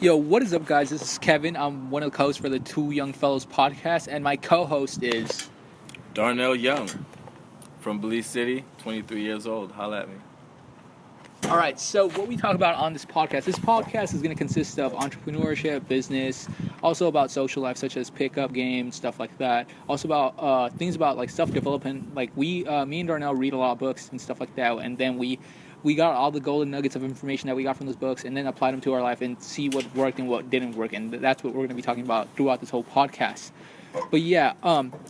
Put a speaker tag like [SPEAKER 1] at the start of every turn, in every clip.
[SPEAKER 1] Yo, what is up, guys? This is Kevin. I'm one of the hosts for the Two Young Fellows podcast, and my co-host is.
[SPEAKER 2] Darnell Young from Belize City, 23 years old. Holla at me.
[SPEAKER 1] All right, so what we talk about on this podcast is going to consist of entrepreneurship, business, also about social life, such as pickup games, stuff like that. Also about things about like self development. Like me and Darnell read a lot of books and stuff like that, and then we got all the golden nuggets of information that we got from those books, and then applied them to our life and see what worked and what didn't work, and that's what we're going to be talking about throughout this whole podcast. But yeah,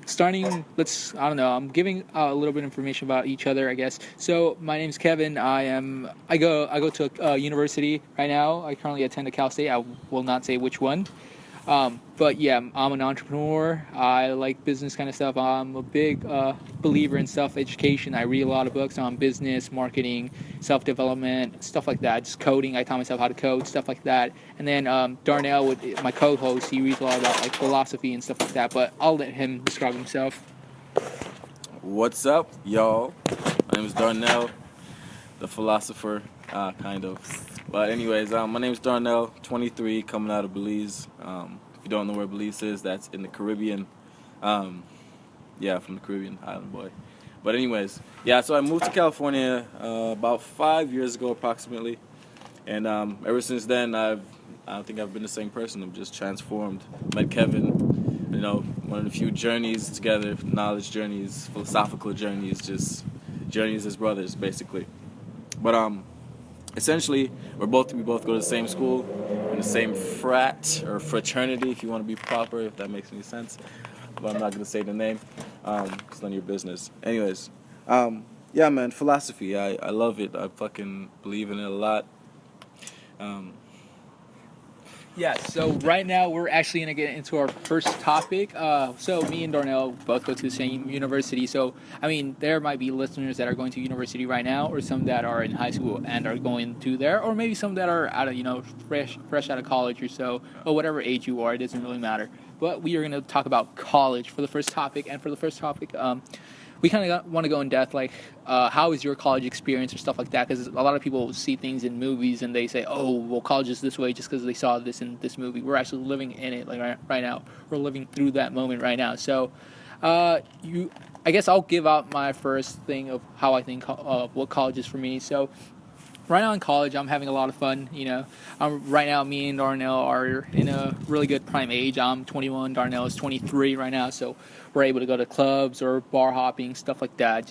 [SPEAKER 1] starting, I don't know, I'm giving a little bit of information about each other, I guess. So my name's Kevin. I go to a university right now. I currently attend a Cal State. I will not say which one. But yeah, I'm an entrepreneur. I like business kind of stuff. I'm a big believer in self education. I read a lot of books on business, marketing, self development, stuff like that. Just coding. I taught myself how to code, stuff like that. And then Darnell, my co host, he reads a lot about like philosophy and stuff like that. But I'll let him describe himself.
[SPEAKER 2] What's up, y'all? My name is Darnell, the philosopher, kind of. But anyways, my name is Darnell, 23, coming out of Belize. If you don't know where Belize is, that's in the Caribbean. Yeah, from the Caribbean, island boy. But anyways, yeah, so I moved to California about 5 years ago approximately. And ever since then, I don't think I've been the same person. I'm just transformed. Met Kevin, one of the few journeys together, knowledge journeys, philosophical journeys, just journeys as brothers, basically. But essentially, we both go to the same school, in the same frat or fraternity, if you want to be proper, if that makes any sense. But I'm not gonna say the name, it's none of your business. Anyways, yeah, man, philosophy. I love it. I fucking believe in it a lot.
[SPEAKER 1] Yeah, so right now we're actually going to get into our first topic. So me and Darnell both go to the same university. So, I mean, there might be listeners that are going to university right now, or some that are in high school and are going to there, or maybe some that are out of, fresh out of college or so, or whatever age you are. It doesn't really matter. But we are going to talk about college for the first topic. And for the first topic, we kind of want to go in depth, like how is your college experience or stuff like that, because a lot of people see things in movies and they say, oh, well, college is this way just because they saw this in this movie. We're actually living in it, like right now. We're living through that moment right now. So I guess I'll give out my first thing of how I think what college is for me. So right now in college, I'm having a lot of fun. Right now, me and Darnell are in a really good prime age. I'm 21, Darnell is 23 right now, so we're able to go to clubs or bar hopping, stuff like that.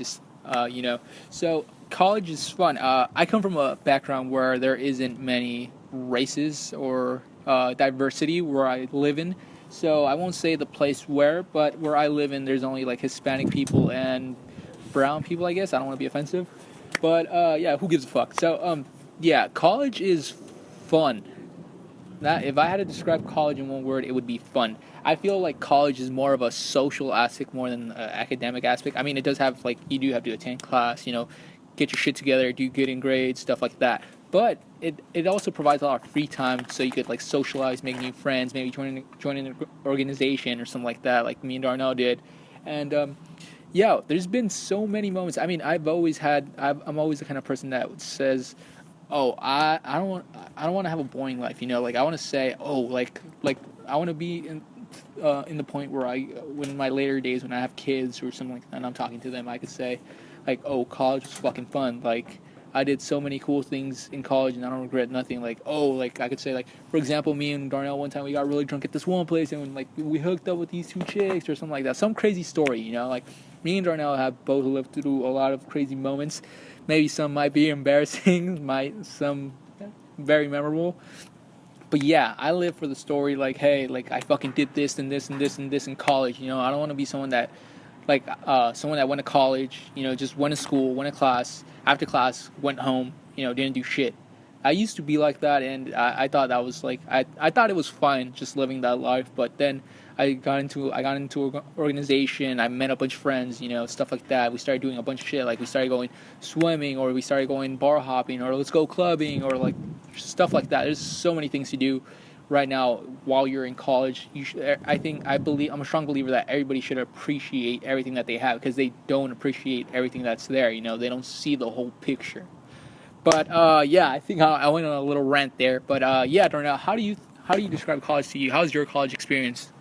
[SPEAKER 1] So college is fun. I come from a background where there isn't many races or diversity where I live in. So I won't say the place where, but where I live in, there's only like Hispanic people and brown people, I guess. I don't want to be offensive. But yeah, who gives a fuck? So yeah, college is fun. That if I had to describe college in one word, it would be fun. I feel like college is more of a social aspect more than an academic aspect. I mean, it does have like you do have to attend class, get your shit together, do good in grades, stuff like that. But it also provides a lot of free time, so you could like socialize, make new friends, maybe join an organization or something like that, like me and Darnell did, and yeah, there's been so many moments. I mean, I'm always the kind of person that says, "Oh, I don't want to have a boring life." Like I want to say, "Oh, like I want to be in the point where when in my later days when I have kids or something like that, and I'm talking to them, I could say, like, oh, college was fucking fun. Like I did so many cool things in college and I don't regret nothing. Like, oh, like I could say, like, for example, me and Darnell one time we got really drunk at this one place and like we hooked up with these two chicks or something like that. Some crazy story, like me and Darnell have both lived through a lot of crazy moments. Maybe some might be embarrassing, might some very memorable. But yeah, I live for the story. Like, hey, like I fucking did this and this and this and this in college. I don't want to be someone that, like, someone that went to college. Just went to school, went to class. After class, went home. Didn't do shit. I used to be like that, and I thought that was like I thought it was fine just living that life. But then I got into an organization. I met a bunch of friends, stuff like that. We started doing a bunch of shit. Like we started going swimming, or we started going bar hopping, or let's go clubbing, or like stuff like that. There's so many things to do right now while you're in college. I'm a strong believer that everybody should appreciate everything that they have because they don't appreciate everything that's there. They don't see the whole picture. But yeah, I think I went on a little rant there. But yeah, Darnell, how do you how do you describe college to you? How's your college experience?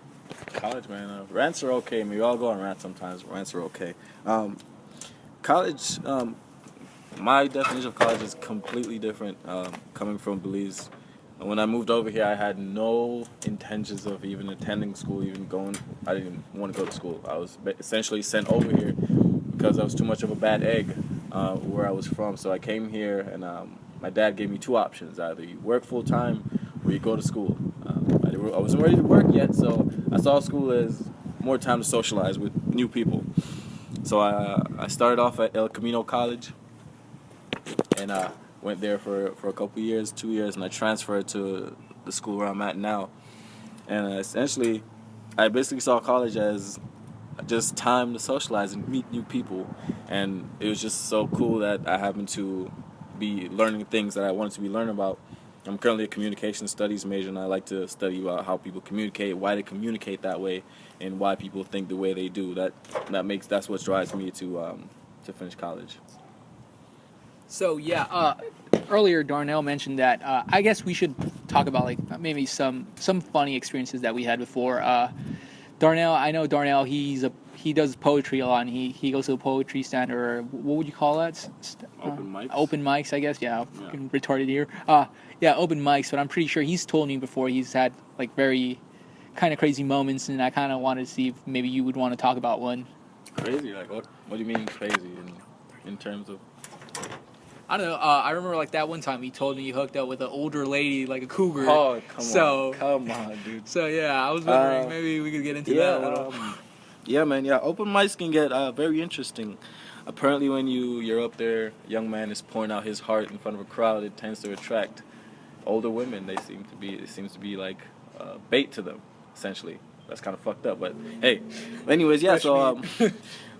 [SPEAKER 2] College, man. Rants are okay. I mean, we all go on rants sometimes. Rants are okay. College, my definition of college is completely different coming from Belize. When I moved over here, I had no intentions of even attending school, even going. I didn't want to go to school. I was essentially sent over here because I was too much of a bad egg where I was from. So I came here, and my dad gave me two options: either you work full time or you go to school. I wasn't ready to work yet, so I saw school as more time to socialize with new people. So I started off at El Camino College, and went there for a couple years, 2 years, and I transferred to the school where I'm at now. And essentially, I basically saw college as just time to socialize and meet new people. And it was just so cool that I happened to be learning things that I wanted to be learning about. I'm currently a communication studies major, and I like to study about how people communicate, why they communicate that way, and why people think the way they do. That's what drives me to finish college.
[SPEAKER 1] So yeah, earlier Darnell mentioned that I guess we should talk about like maybe some funny experiences that we had before. Darnell, I know Darnell. He does poetry a lot. And he goes to a poetry stand, or what would you call that?
[SPEAKER 2] Open mics.
[SPEAKER 1] Open mics, I guess. Yeah,
[SPEAKER 2] Yeah.
[SPEAKER 1] fucking retarded here. Yeah, open mics. But I'm pretty sure he's told me before he's had like very kind of crazy moments, and I kind of wanted to see if maybe you would want to talk about one.
[SPEAKER 2] Crazy? Like what? What do you mean crazy in terms of?
[SPEAKER 1] I don't know. I remember like that one time he told me he hooked up with an older lady, like a cougar.
[SPEAKER 2] Oh,
[SPEAKER 1] So-
[SPEAKER 2] come on, dude.
[SPEAKER 1] So yeah, I was wondering maybe we could get into that a little.
[SPEAKER 2] Yeah, man. Yeah, open mics can get very interesting. Apparently, when you're up there, a young man is pouring out his heart in front of a crowd. It tends to attract older women. It seems to be like bait to them, essentially. That's kind of fucked up, but hey. Anyways, yeah. So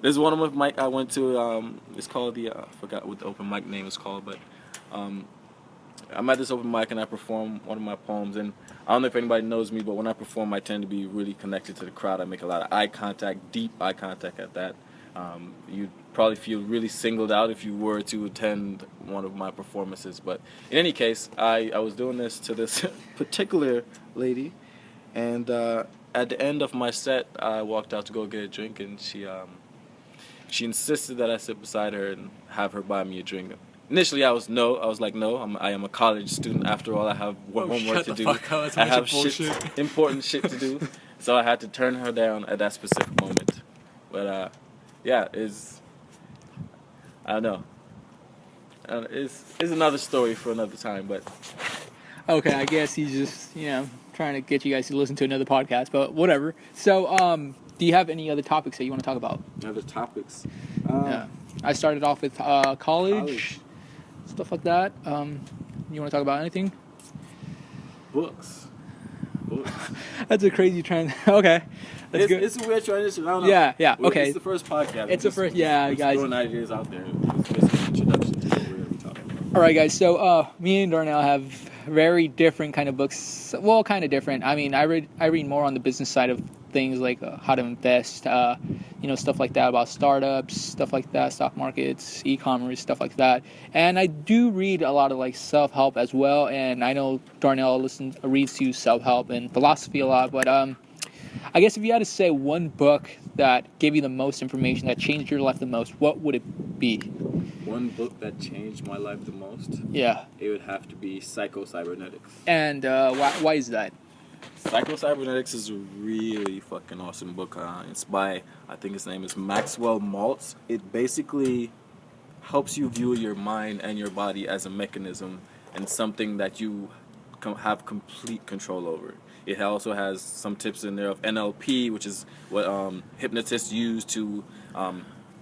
[SPEAKER 2] there's one of my mic I went to. It's called I forgot what the open mic name is called, but I'm at this open mic and I perform one of my poems. And I don't know if anybody knows me, but when I perform, I tend to be really connected to the crowd. I make a lot of eye contact, deep eye contact at that. You'd probably feel really singled out if you were to attend one of my performances. But in any case, I was doing this to this particular lady, and at the end of my set, I walked out to go get a drink, and she insisted that I sit beside her and have her buy me a drink. Initially, I was like, no, I am a college student. After all, I have homework to do. I have important shit to do. So I had to turn her down at that specific moment. But yeah, I don't know. It's another story for another time. But
[SPEAKER 1] Okay, I guess he's just trying to get you guys to listen to another podcast, but whatever. So do you have any other topics that you want to talk about?
[SPEAKER 2] other topics.
[SPEAKER 1] Yeah, I started off with college, stuff like that. You want to talk about anything?
[SPEAKER 2] Books.
[SPEAKER 1] That's a crazy trend. Okay, that's good.
[SPEAKER 2] It's a weird transition. I don't know.
[SPEAKER 1] Yeah, okay.
[SPEAKER 2] It's the first podcast.
[SPEAKER 1] It's the first, yeah,
[SPEAKER 2] we're
[SPEAKER 1] guys.
[SPEAKER 2] throwing ideas out there. It's basically an introduction to what we're going to be talking about.
[SPEAKER 1] All right, guys. So me and Darnell have very different kind of books. Well, kind of different. I mean, I read more on the business side of things, like how to invest, stuff like that about startups, stuff like that, stock markets, e-commerce, stuff like that. And I do read a lot of like self-help as well. And I know Darnell reads to self-help and philosophy a lot. But I guess if you had to say one book that gave you the most information, that changed your life the most, what would it be?
[SPEAKER 2] One book that changed my life the most,
[SPEAKER 1] Yeah.
[SPEAKER 2] it would have to be Psycho-Cybernetics.
[SPEAKER 1] And why is that?
[SPEAKER 2] Psycho-Cybernetics is a really fucking awesome book. It's by, I think his name is Maxwell Maltz. It basically helps you view your mind and your body as a mechanism and something that you have complete control over. It also has some tips in there of NLP, which is what hypnotists use to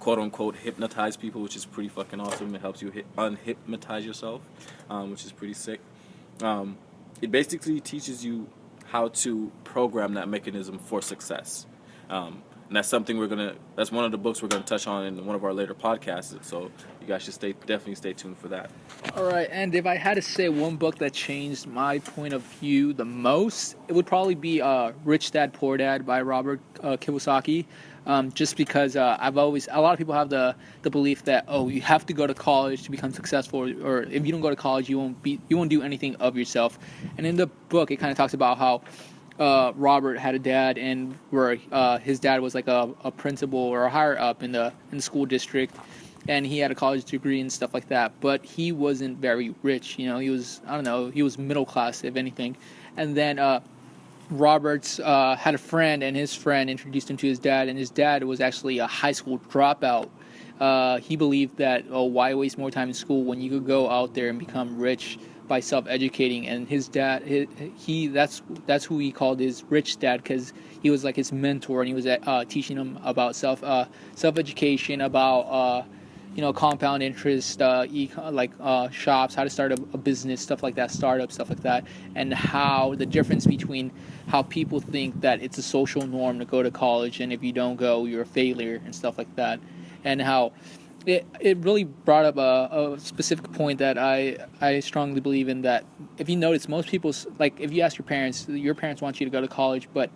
[SPEAKER 2] quote-unquote hypnotize people, which is pretty fucking awesome. It helps you unhypnotize yourself, which is pretty sick. It basically teaches you how to program that mechanism for success. And that's something that's one of the books we're gonna touch on in one of our later podcasts. So you guys should definitely stay tuned for that.
[SPEAKER 1] All right, and if I had to say one book that changed my point of view the most, it would probably be Rich Dad Poor Dad by Robert Kiyosaki. just because a lot of people have the belief that, oh, you have to go to college to become successful, or if you don't go to college you won't do anything of yourself. And in the book it kind of talks about how Robert had a dad, and where his dad was like a principal or a higher up in the school district, and he had a college degree and stuff like that, but he wasn't very rich. He was, I don't know, he was middle class if anything. And then Roberts had a friend, and his friend introduced him to his dad, and his dad was actually a high school dropout. He believed that, oh, why waste more time in school when you could go out there and become rich by self-educating. And his dad, that's who he called his rich dad, because he was like his mentor, and he was teaching him about self-education, about compound interest, shops, how to start a business, stuff like that, startups, stuff like that, and how the difference between how people think that it's a social norm to go to college, and if you don't go, you're a failure, and stuff like that, and how it really brought up a specific point that I strongly believe in, that if you notice, most people, like, if you ask your parents want you to go to college, but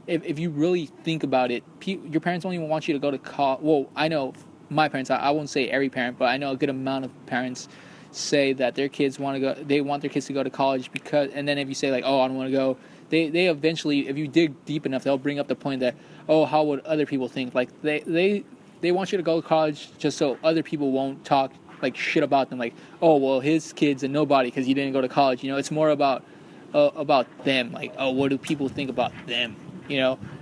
[SPEAKER 1] if you really think about it, your parents don't even want you to go to college. Well, I know my parents, I won't say every parent, but I know a good amount of parents say that their kids want their kids to go to college, because, and then if you say like, oh, I don't want to go, they eventually, if you dig deep enough, they'll bring up the point that, oh, how would other people think? Like, they want you to go to college just so other people won't talk like shit about them, like, oh, well, his kid's a nobody because he didn't go to college. It's more about them, like, oh, what do people think about them?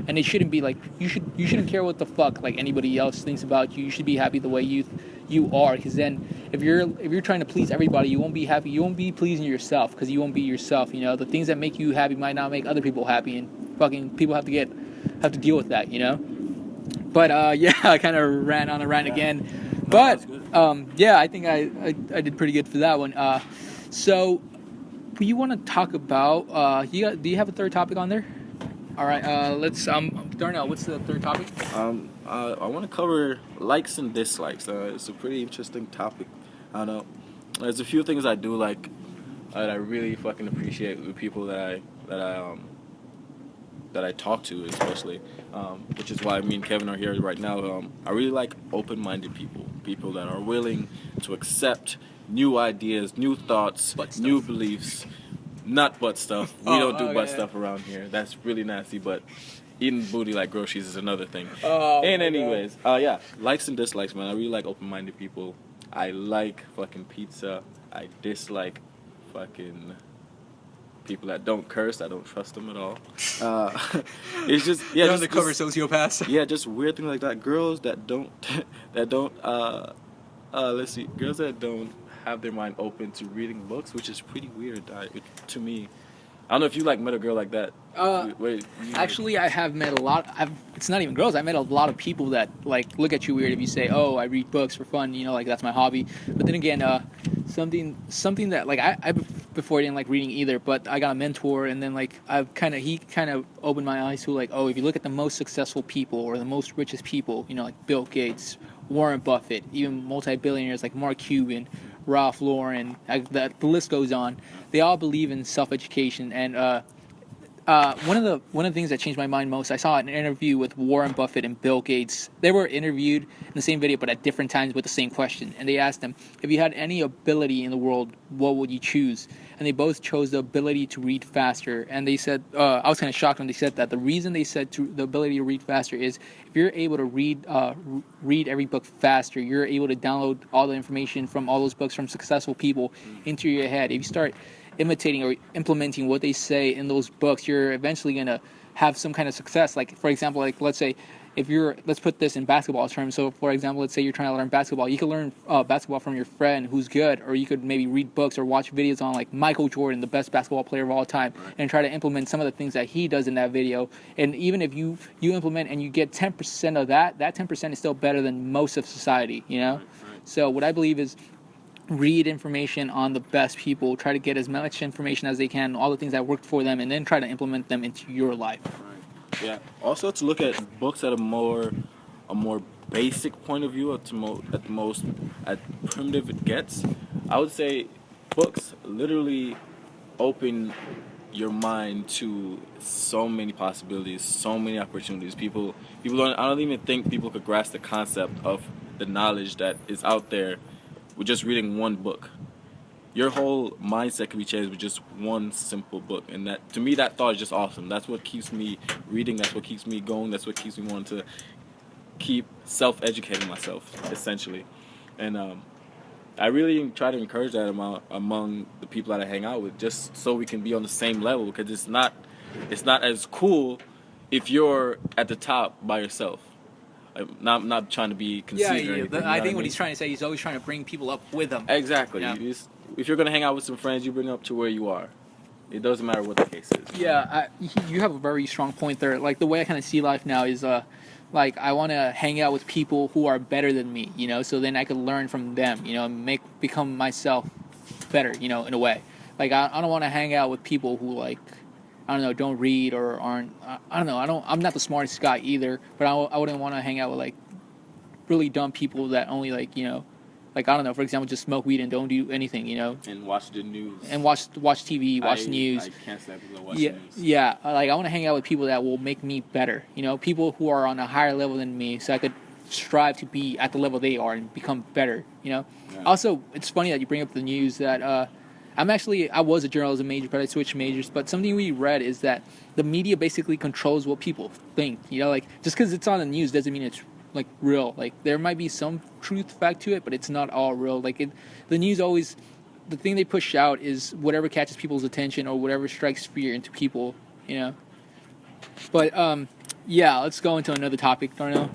[SPEAKER 1] And it shouldn't be like, you shouldn't care what the fuck like anybody else thinks about you. You should be happy the way you are, because then if you're trying to please everybody, you won't be happy. You won't be pleasing yourself, because you won't be yourself. The things that make you happy might not make other people happy, and fucking people have to deal with that. But yeah, I kind of ran on a rant again. But yeah, I think I did pretty good for that one. So you want to talk about do you have a third topic on there? All right, let's Darnell, what's the third topic?
[SPEAKER 2] I want to cover likes and dislikes. It's a pretty interesting topic. I don't know. There's a few things I do like that I really fucking appreciate with people that I talk to, especially, which is why me and Kevin are here right now. I really like open-minded people that are willing to accept new ideas, new thoughts, new beliefs. Not butt stuff. We don't do butt stuff around here. That's really nasty, but eating booty like groceries is another thing. And anyways, yeah, likes and dislikes, man. I really like open-minded people. I like fucking pizza. I dislike fucking people that don't curse. I don't trust them at all. It's just, yeah,
[SPEAKER 1] just undercover sociopaths.
[SPEAKER 2] Yeah, just weird things like that. Girls that don't let's see, girls that don't have their mind open to reading books, which is pretty weird to me. I don't know if you met a girl like that.
[SPEAKER 1] Actually, I have met a lot. It's not even girls. I met a lot of people that look at you weird if you say, "Oh, I read books for fun." That's my hobby. But then again, something that I before I didn't like reading either. But I got a mentor, and then he kind of opened my eyes to oh, if you look at the most successful people or the most richest people, like Bill Gates, Warren Buffett, even multi-billionaires like Mark Cuban, Ralph Lauren, the list goes on. They all believe in self-education, and one of the things that changed my mind most, I saw an interview with Warren Buffett and Bill Gates. They were interviewed in the same video, but at different times with the same question. And they asked them, if you had any ability in the world, what would you choose? And they both chose the ability to read faster. And they said, I was kind of shocked when they said that. The reason they said the ability to read faster is if you're able to read every book faster, you're able to download all the information from all those books from successful people into your head. If you start imitating or implementing what they say in those books, you're eventually going to have some kind of success. For example, let's say let's put this in basketball terms. So for example, let's say you're trying to learn basketball. You can learn basketball from your friend who's good, or you could maybe read books or watch videos on Michael Jordan, the best basketball player of all time, and try to implement some of the things that he does in that video. And even if you implement and you get 10% of that 10% is still better than most of society, So what I believe is, read information on the best people, try to get as much information as they can, all the things that worked for them, and then try to implement them into your life.
[SPEAKER 2] Right. Yeah. Also, to look at books at a more basic point of view, at primitive it gets, I would say books literally open your mind to so many possibilities, so many opportunities. People don't. I don't even think people could grasp the concept of the knowledge that is out there with just reading one book. Your whole mindset can be changed with just one simple book, and that, to me, that thought is just awesome. That's what keeps me reading. That's what keeps me going. That's what keeps me wanting to keep self-educating myself, essentially. And I really try to encourage that among the people that I hang out with, just so we can be on the same level. Because it's not as cool if you're at the top by yourself. I'm not trying to be conceited or anything.
[SPEAKER 1] I think what he's trying to say, he's always trying to bring people up with him.
[SPEAKER 2] Exactly.
[SPEAKER 1] Yeah.
[SPEAKER 2] If you're gonna hang out with some friends, you bring them up to where you are. It doesn't matter what the case is.
[SPEAKER 1] Yeah, you have a very strong point there. Like, the way I kind of see life now is, like, I want to hang out with people who are better than me, you know, so then I could learn from them, you know, and become myself better, you know, in a way. Like, I don't want to hang out with people who, like, I don't know, don't read or aren't, I don't know, I'm not the smartest guy either, but I wouldn't want to hang out with, like, really dumb people that only, like, you know, like, I don't know, for example, just smoke weed and don't do anything, you know,
[SPEAKER 2] And watch the news.
[SPEAKER 1] and watch TV, watch news.
[SPEAKER 2] I can't stand people that watch
[SPEAKER 1] Yeah,
[SPEAKER 2] the news.
[SPEAKER 1] yeah. Like, I want to hang out with people that will make me better. You know, people who are on a higher level than me, so I could strive to be at the level they are and become better. You know.
[SPEAKER 2] Yeah.
[SPEAKER 1] Also, it's funny that you bring up the news. That I was a journalism major, but I switched majors. But something we read is that the media basically controls what people think. You know, like, just because it's on the news doesn't mean it's like real. Like, there might be some truth fact to it, but it's not all real. Like, the news always. The thing they push out is whatever catches people's attention or whatever strikes fear into people, you know. But yeah, let's go into another topic, Darnell.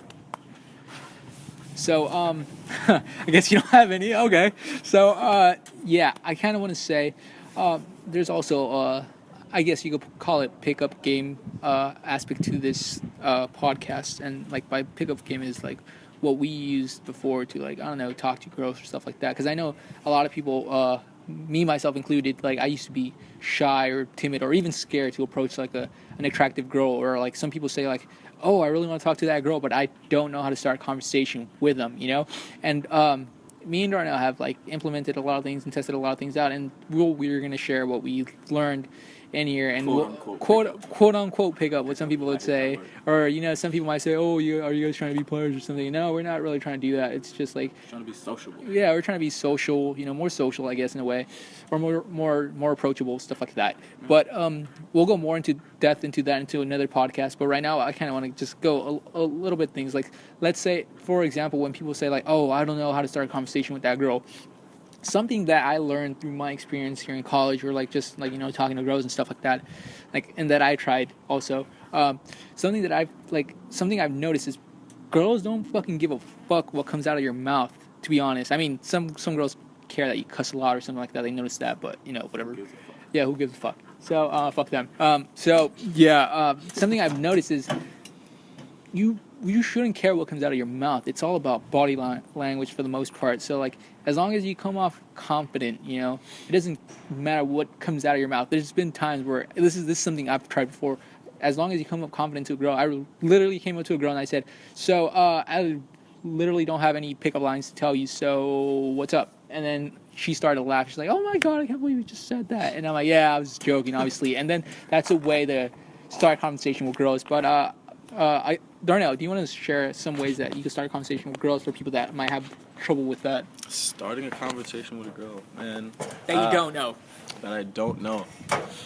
[SPEAKER 1] So I guess you don't have any. Okay. So yeah, I kind of want to say there's also I guess you could call it pickup game aspect to this podcast, and like by pickup game is like what we used before to, like, I don't know, talk to girls or stuff like that. Because I know a lot of people, me myself included, like, I used to be shy or timid or even scared to approach like an attractive girl, or like some people say like, oh, I really want to talk to that girl, but I don't know how to start a conversation with them, you know. And me and Darnell have like implemented a lot of things and tested a lot of things out, and we're gonna share what we learned in here, and quote unquote pick up what some people would say, or, you know, some people might say, oh, are you guys trying to be players or something? No, we're not really trying to do that. It's just like
[SPEAKER 2] Trying to be sociable.
[SPEAKER 1] yeah, we're trying to be social, you know, more social, I guess, in a way, or more approachable, stuff like that. But we'll go more into depth into that into another podcast. But right now, I kind of want to just go a little bit things like, let's say, for example, when people say like, oh, I don't know how to start a conversation with that girl. Something that I learned through my experience here in college, or like just like, you know, talking to girls and stuff like that, like, and that I tried also. Something I've noticed is girls don't fucking give a fuck what comes out of your mouth. To be honest, I mean, some girls care that you cuss a lot or something like that. They notice that, but, you know, whatever. Yeah, who gives a fuck? So fuck them. So yeah, something I've noticed is you shouldn't care what comes out of your mouth. It's all about body language for the most part. So, like, as long as you come off confident, you know, it doesn't matter what comes out of your mouth. There's been times where this is something I've tried before. As long as you come up confident to a girl, I literally came up to a girl and I said, so I literally don't have any pickup lines to tell you, so what's up? And then she started to laugh. She's like, oh my god, I can't believe you just said that. And I'm like, yeah, I was joking, obviously. And then that's a way to start a conversation with girls. But Darnell, do you want to share some ways that you can start a conversation with girls for people that might have trouble with that?
[SPEAKER 2] Starting a conversation with a girl, man.
[SPEAKER 1] That you don't know.
[SPEAKER 2] That I don't know.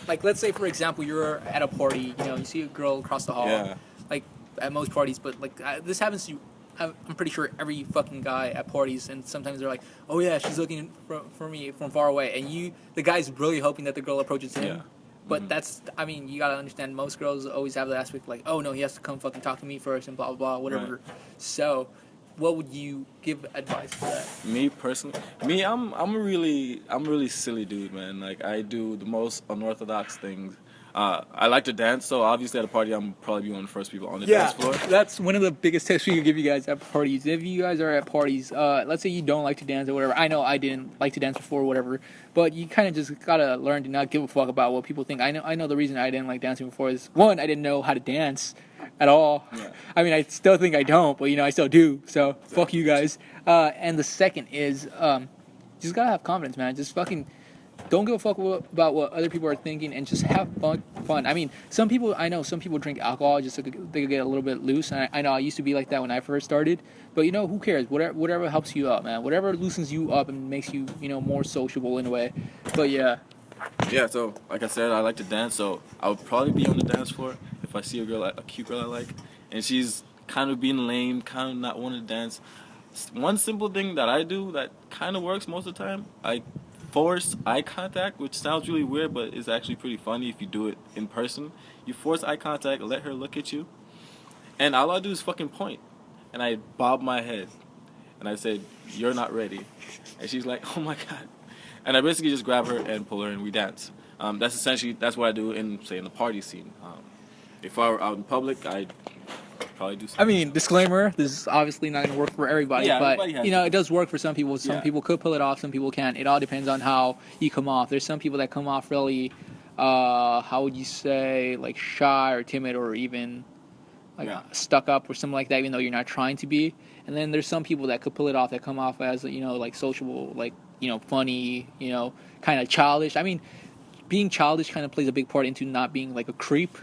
[SPEAKER 1] Like, let's say, for example, you're at a party, you know, you see a girl across the hall.
[SPEAKER 2] Yeah.
[SPEAKER 1] Like, at most parties, but, like, this happens to, I'm pretty sure, every fucking guy at parties, and sometimes they're like, oh yeah, she's looking for me from far away, and the guy's really hoping that the girl approaches him.
[SPEAKER 2] Yeah.
[SPEAKER 1] But that's, I mean, you gotta understand, most girls always have the aspect like, oh no, he has to come fucking talk to me first, and blah, blah, blah, whatever.
[SPEAKER 2] Right.
[SPEAKER 1] So, what would you give advice for that?
[SPEAKER 2] Me personally, I'm a really silly dude, man. Like, I do the most unorthodox things. I like to dance, so obviously at a party I'm probably one of the first people on the dance floor.
[SPEAKER 1] That's one of the biggest tips we could give you guys at parties. If you guys are at parties, let's say you don't like to dance or whatever. I know I didn't like to dance before or whatever, but you kind of just gotta learn to not give a fuck about what people think. I know the reason I didn't like dancing before is, one, I didn't know how to dance at all.
[SPEAKER 2] Yeah.
[SPEAKER 1] I mean, I still think I don't, but, you know, I still do. So fuck you guys. And the second is, just gotta have confidence, man. Just fucking don't give a fuck about what other people are thinking, and just have fun. I mean, I know some people drink alcohol just so they could get a little bit loose, and I know I used to be like that when I first started. But who cares? Whatever helps you up, man. Whatever loosens you up and makes you more sociable in a way. But yeah.
[SPEAKER 2] Yeah, so like I said, I like to dance, so I would probably be on the dance floor if I see a cute girl I like, and she's kind of being lame, kind of not wanting to dance. One simple thing that I do that kind of works most of the time, I force eye contact, which sounds really weird, but it's actually pretty funny if you do it in person. You force eye contact, let her look at you, and all I do is fucking point, and I bob my head, and I said, "You're not ready," and she's like, "Oh my god." And I basically just grab her and pull her and we dance. That's what I do in the party scene. If I were out in public, I'd probably do
[SPEAKER 1] I
[SPEAKER 2] something.
[SPEAKER 1] mean, disclaimer: this is obviously not going to work for everybody,
[SPEAKER 2] Yeah,
[SPEAKER 1] but
[SPEAKER 2] everybody has
[SPEAKER 1] it does work for some people. Some
[SPEAKER 2] Yeah.
[SPEAKER 1] people could pull it off, some people can't. It all depends on how you come off. There's some people that come off really, how would you say, like shy or timid or even like
[SPEAKER 2] Yeah.
[SPEAKER 1] stuck up or something like that, even though you're not trying to be. And then there's some people that could pull it off, that come off as like sociable, like funny, kind of childish. I mean, being childish kind of plays a big part into not being like a creep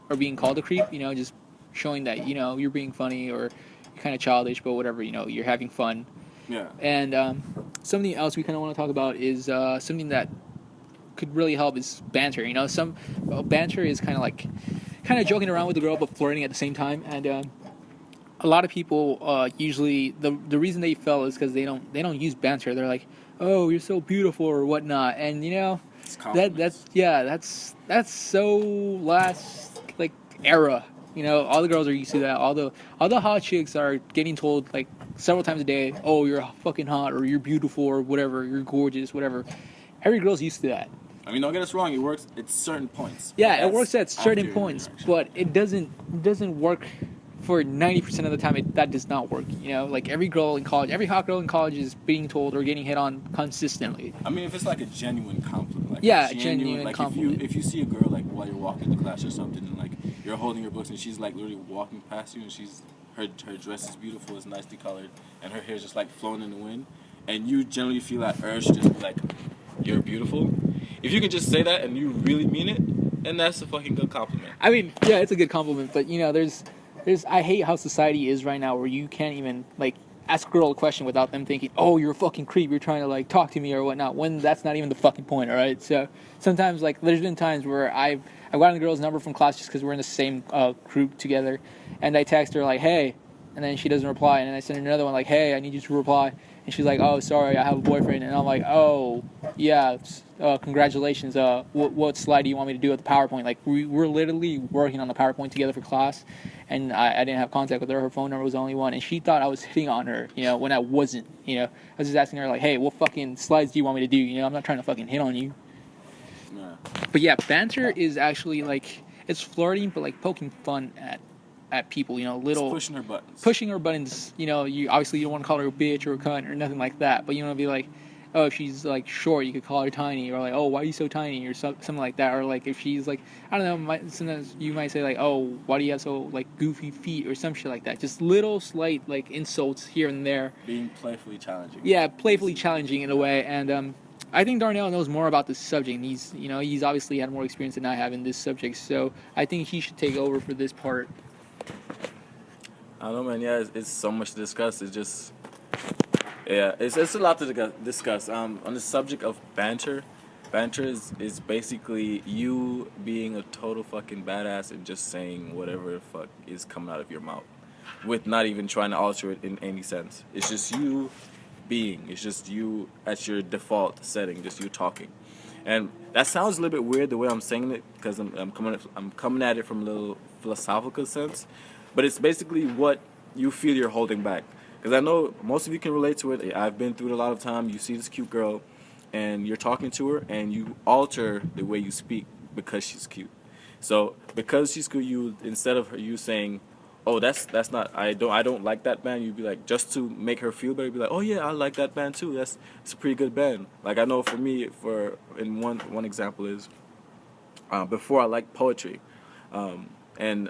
[SPEAKER 1] or being called a creep. Just showing that you're being funny or you're kind of childish, but whatever. You're having fun.
[SPEAKER 2] Yeah.
[SPEAKER 1] And something else we kind of want to talk about is something that could really help is banter. Banter is kind of joking around with the girl but flirting at the same time. And a lot of people usually the reason they fail is because they don't use banter. They're like, "Oh, you're so beautiful" or whatnot, and
[SPEAKER 2] It's compliments.
[SPEAKER 1] that's so last like era. All the girls are used to that. All the hot chicks are getting told like several times a day, "Oh, you're fucking hot," or "You're beautiful," or whatever. "You're gorgeous," whatever. Every girl's used to that.
[SPEAKER 2] I mean, don't get us wrong. It works at certain points.
[SPEAKER 1] Yeah, it
[SPEAKER 2] That's
[SPEAKER 1] works at certain
[SPEAKER 2] after
[SPEAKER 1] points,
[SPEAKER 2] interaction.
[SPEAKER 1] but it doesn't work for 90% of the time. That does not work. Like every girl in college, every hot girl in college is being told or getting hit on consistently.
[SPEAKER 2] I mean, if it's like a genuine compliment, like
[SPEAKER 1] Yeah,
[SPEAKER 2] a
[SPEAKER 1] genuine
[SPEAKER 2] like
[SPEAKER 1] compliment.
[SPEAKER 2] if you see a girl like while you're walking to class or something, and like you're holding your books and she's like literally walking past you, and her dress is beautiful, it's nicely colored, and her hair's just like flowing in the wind, and you generally feel that urge to just be like, "You're beautiful." If you can just say that and you really mean it, then that's a fucking good compliment.
[SPEAKER 1] I mean, yeah, it's a good compliment, but there's I hate how society is right now, where you can't even like ask a girl a question without them thinking, "Oh, you're a fucking creep. You're trying to like talk to me or whatnot." When that's not even the fucking point. All right. So sometimes like there's been times where I've gotten the girl's number from class just because we're in the same group together, and I text her like, "Hey," and then she doesn't reply, and then I send her another one like, "Hey, I need you to reply," and she's like, "Oh, sorry, I have a boyfriend," and I'm like, "Oh, yeah, congratulations. What slide do you want me to do at the PowerPoint?" Like we're literally working on the PowerPoint together for class, and I didn't have contact with her. Her phone number was the only one, and she thought I was hitting on her, when I wasn't. I was just asking her like, "Hey, what fucking slides do you want me to do?" I'm not trying to fucking hit on you.
[SPEAKER 2] Yeah.
[SPEAKER 1] But yeah, banter is actually like it's flirting, but like poking fun at people.
[SPEAKER 2] It's
[SPEAKER 1] Little
[SPEAKER 2] pushing her buttons.
[SPEAKER 1] pushing her buttons. You obviously you don't want to call her a bitch or a cunt or nothing like that, but you want to be like, oh, if she's like short, you could call her tiny, or like, oh, why are you so tiny, or something like that, or like if she's like, I don't know, sometimes you might say like, oh, why do you have so like goofy feet, or some shit like that. Just little slight like insults here and there.
[SPEAKER 2] Being playfully challenging.
[SPEAKER 1] Yeah, playfully challenging in a way, and I think Darnell knows more about this subject. And he's obviously had more experience than I have in this subject, so I think he should take over for this part.
[SPEAKER 2] I don't know, man. Yeah, it's so much to discuss. It's just, yeah, it's a lot to discuss. On the subject of banter, banter is basically you being a total fucking badass and just saying whatever the fuck is coming out of your mouth, with not even trying to alter it in any sense. It's just you being. It's just you at your default setting, just you talking. And that sounds a little bit weird the way I'm saying it because I'm coming at it from a little philosophical sense, but it's basically what you feel you're holding back. Because I know most of you can relate to it. I've been through it a lot of time. You see this cute girl, and you're talking to her, and you alter the way you speak because she's cute. So because she's cute, you instead of you saying, "Oh, that's not I don't like that band," you'd be like, just to make her feel better, you'd be like, "Oh yeah, I like that band too. It's a pretty good band." Like I know for me, one example is before I liked poetry, and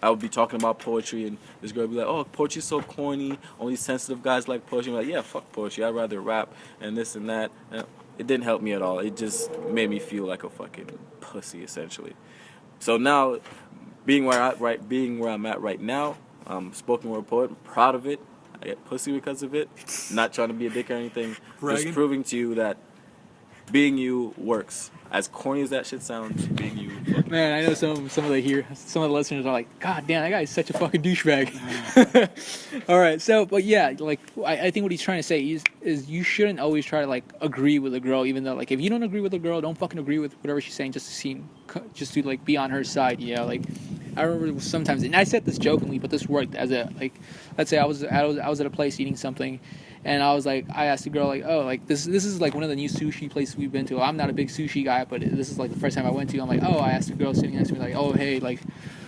[SPEAKER 2] I would be talking about poetry, and this girl would be like, "Oh, poetry's so corny. Only sensitive guys like poetry." I'm like, "Yeah, fuck poetry. I'd rather rap and this and that." it didn't help me at all. It just made me feel like a fucking pussy, essentially. So now, being where I'm at right now, spoken word poet, I'm proud of it. I get pussy because of it. Not trying to be a dick or anything.
[SPEAKER 1] Bragging.
[SPEAKER 2] Just proving to you that being you works. As corny as that shit sounds, being you fucking
[SPEAKER 1] Man, I know some of the listeners are like, God damn, that guy is such a fucking douchebag. All right, so but yeah, like I think what he's trying to say is you shouldn't always try to like agree with a girl, even though like if you don't agree with a girl, don't fucking agree with whatever she's saying just to like be on her side. Yeah, like I remember sometimes, and I said this jokingly, but this worked as a like, let's say I was at a place eating something. And I was like, I asked the girl, like, oh, like, this is, like, one of the new sushi places we've been to. I'm not a big sushi guy, but this is, like, the first time I went to. I'm like, oh, I asked the girl sitting next to me, like, oh, hey, like,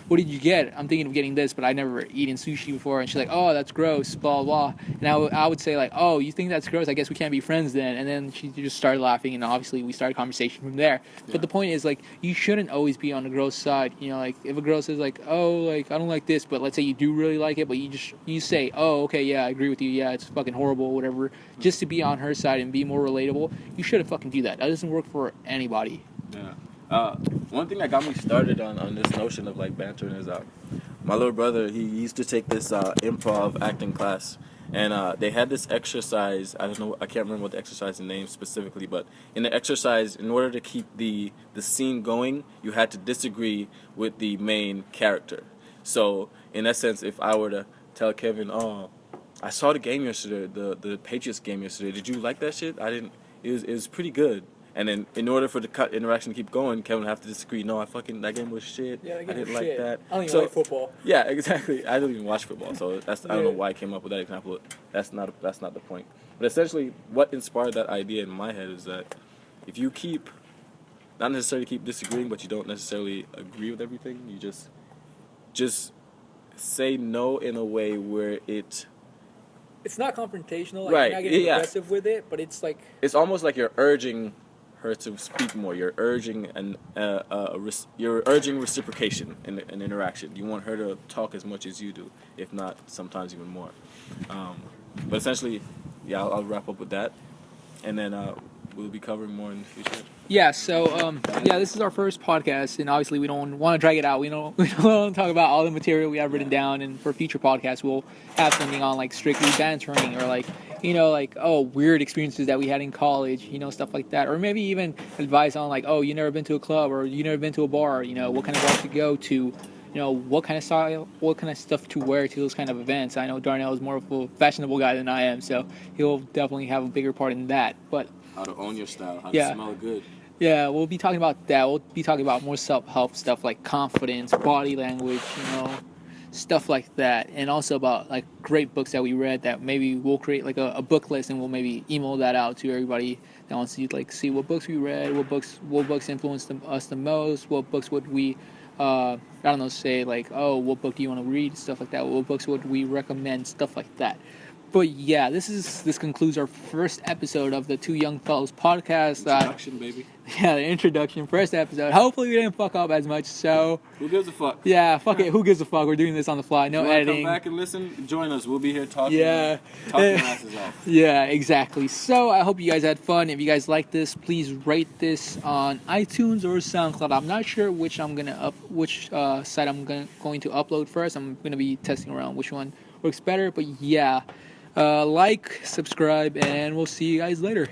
[SPEAKER 1] what did you get? I'm thinking of getting this, but I never eaten sushi before. And she's like, oh, that's gross, blah, blah. And I would say, like, oh, you think that's gross? I guess we can't be friends then. And then she just started laughing, and obviously we started a conversation from there.
[SPEAKER 2] Yeah.
[SPEAKER 1] But the point is, like, you shouldn't always be on the girl's side. You know, like, if a girl says, like, oh, like, I don't like this, but let's say you do really like it, but you say, oh, okay, yeah, I agree with you. Yeah, it's fucking horrible, whatever. Just to be on her side and be more relatable, you shouldn't fucking do that. That doesn't work for anybody.
[SPEAKER 2] Yeah. One thing that got me started on this notion of like bantering is my little brother, he used to take this improv acting class, and they had this exercise. I don't know, I can't remember what the exercise name specifically, but in the exercise, in order to keep the scene going, you had to disagree with the main character. So in essence, if I were to tell Kevin, oh, I saw the game yesterday, the Patriots game yesterday. Did you like that shit? I didn't. It was pretty good. And then in order for the interaction to keep going, Kevin would have to disagree. No, that game was shit.
[SPEAKER 1] Yeah,
[SPEAKER 2] I didn't like that.
[SPEAKER 1] I don't even like football.
[SPEAKER 2] Yeah, exactly. I don't even watch football, so I don't know why I came up with that example. That's not the point. But essentially, what inspired that idea in my head is that if you not necessarily keep disagreeing, but you don't necessarily agree with everything, you just say no in a way where it's
[SPEAKER 1] not confrontational. Like,
[SPEAKER 2] right.
[SPEAKER 1] You're not getting
[SPEAKER 2] aggressive
[SPEAKER 1] with it, but it's like
[SPEAKER 2] it's almost like you're urging her to speak more. You're urging reciprocation in an interaction. You want her to talk as much as you do, if not sometimes even more. But essentially, yeah, I'll wrap up with that, and then we'll be covering more in the future.
[SPEAKER 1] Yeah, so this is our first podcast, and obviously we don't want to drag it out. We don't want to talk about all the material we have written down, and for future podcasts we'll have something on like strictly bantering or like weird experiences that we had in college, stuff like that, or maybe even advice on like, oh, you never been to a club or you never been to a bar, what kind of bar to go to, what kind of style, what kind of stuff to wear to those kind of events. I know Darnell is more of a fashionable guy than I am, so he'll definitely have a bigger part in that. But
[SPEAKER 2] how to own your style, how
[SPEAKER 1] to
[SPEAKER 2] smell good.
[SPEAKER 1] Yeah, we'll be talking about that. We'll be talking about more self-help stuff like confidence, body language, stuff like that. And also about like great books that we read that maybe we'll create like a book list, and we'll maybe email that out to everybody that wants to like see what books we read, what books influenced us the most, what books would we say like, oh, what book do you want to read, stuff like that. What books would we recommend, stuff like that. But yeah, this concludes our first episode of the Two Young Fellows podcast.
[SPEAKER 2] Introduction, baby.
[SPEAKER 1] Yeah, the introduction, first episode. Hopefully we didn't fuck up as much, so...
[SPEAKER 2] Who gives a fuck?
[SPEAKER 1] Yeah, fuck it. Who gives a fuck? We're doing this on the fly. No editing.
[SPEAKER 2] Come back and listen, join us. We'll be here talking.
[SPEAKER 1] Yeah.
[SPEAKER 2] Talking asses off.
[SPEAKER 1] Yeah, exactly. So I hope you guys had fun. If you guys like this, please rate this on iTunes or SoundCloud. I'm not sure which site I'm going to upload first. I'm gonna be testing around which one works better. But yeah, like, subscribe, and we'll see you guys later.